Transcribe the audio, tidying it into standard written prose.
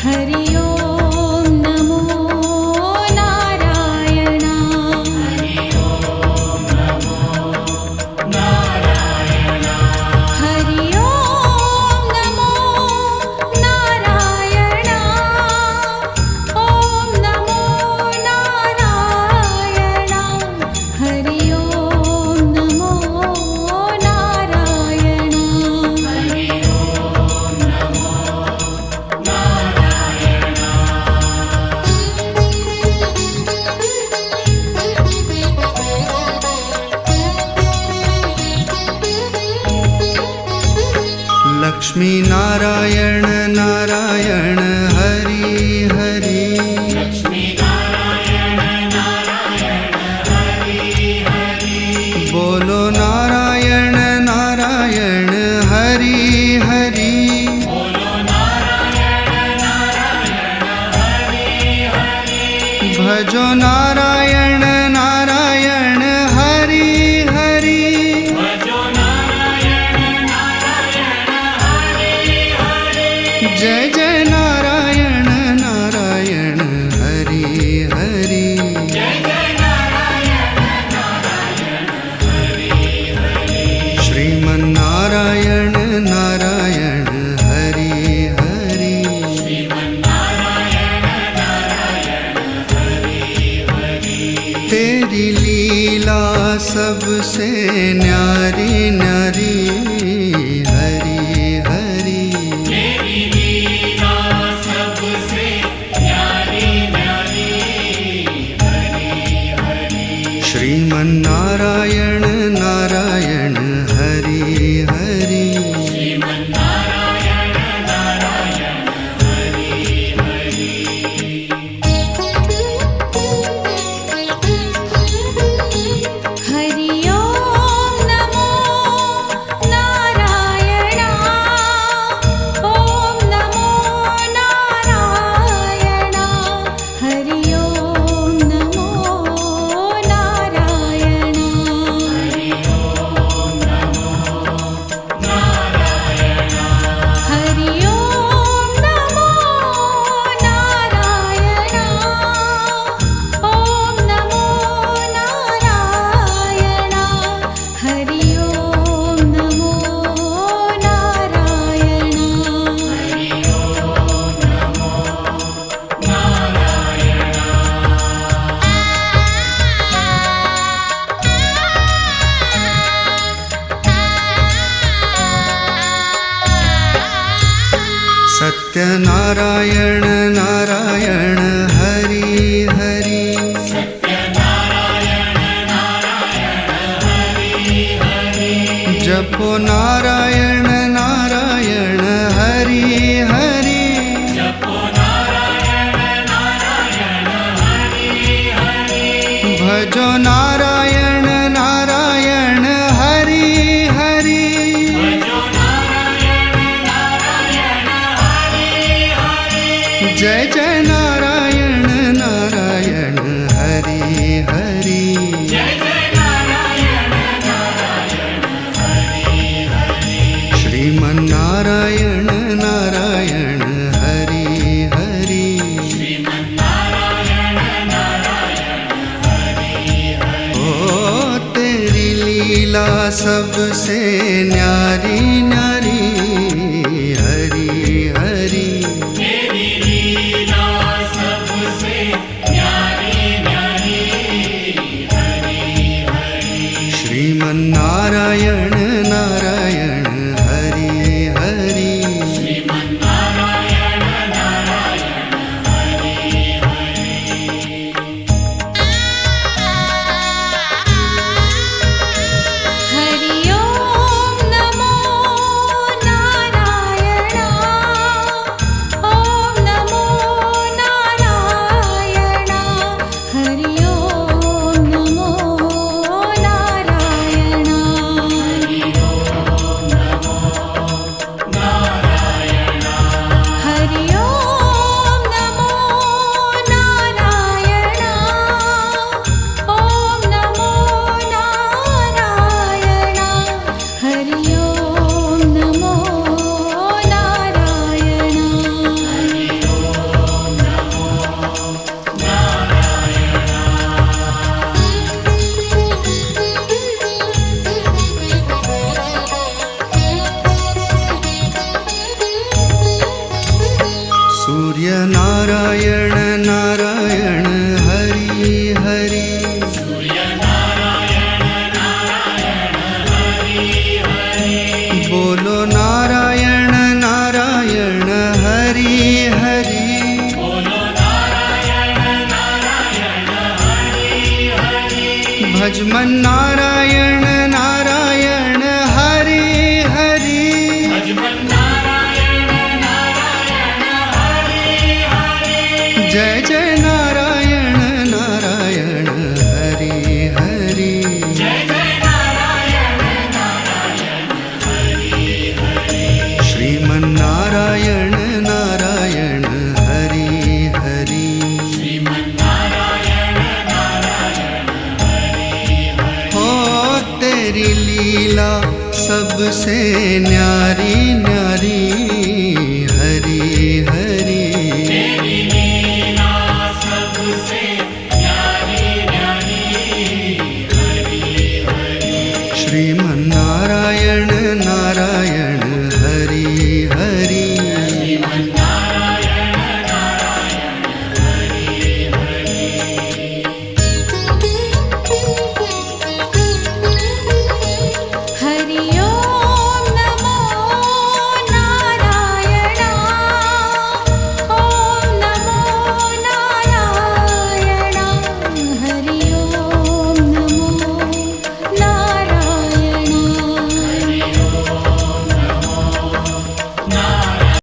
हरि ओम नमो नारायण। हरि ओम नमो नारायण। हरि ओम नमो नारायण। ओम नमो नारायण। हरि ओम नमो नारायण। हरि ओम नमो लक्ष्मी नारायण नारायण हरि हरि। लक्ष्मी नारायण नारायण हरि हरि। बोलो नारायण नारायण हरि हरि। बोलो नारायण नारायण हरि हरि। भजो नारायण नारायण हरि हरि। भजो नारायण नारायण हरि हरि। जय जय नारायण नारायण हरि हरि। जय जय नारायण नारायण हरि हरि। श्रीमन्नारायण नारायण हरि हरि। श्रीमन्नारायण नारायण हरि हरि। तेरी लीला सबसे न्यारी न्यारी हरि हरि। तेरी लीला सबसे न्यारी न्यारी हरि हरि। श्रीमन्नारायण नारायण हरि हरि। श्रीमन्नारायण नारायण हरि हरि। हरि ओम नमो नारायण। ओम नमो नारायण। हरि ओम नमो नारायण। हरि ओम नमो नारायण। हरि ओम नमो नारायण। ओम नमो नारायण। हरि ओम नमो नारायण। हरि ओम नमो सत्यनारायण नारायण हरि हरि। सत्यनारायण नारायण हरि हरि। जपो नारायण नारायण हरि हरि। जपो नारायण नारायण हरि हरि। भजो नारायण नारायण हरि हरि। भजो नारायण नारायण हरि हरि। जय जय नारायण नारायण हरि हरि। जय जय नारायण नारायण हरि हरि। श्रीमन्नारायण नारायण हरि हरि। श्रीमन्नारायण नारायण हरि हरि। ओ तेरी लीला सबसे न्यारी न्यारी हरि हरि। तेरी लीला सबसे न्यारी न्यारी हरि हरि। श्रीमन्नारायण नारायण हरि हरि। श्रीमन्नारायण नारायण हरि हरि। हरि ओम नमो सूर्य नारायण नारायण हरि हरि बोलो नारायण नारायण हरि हरि भजमन नारायण नारायण हरि हरि जय जय नारायण नारायण हरि हरि श्रीमन नारायण नारायण हरि हरि हो तेरी लीला सबसे न्यारी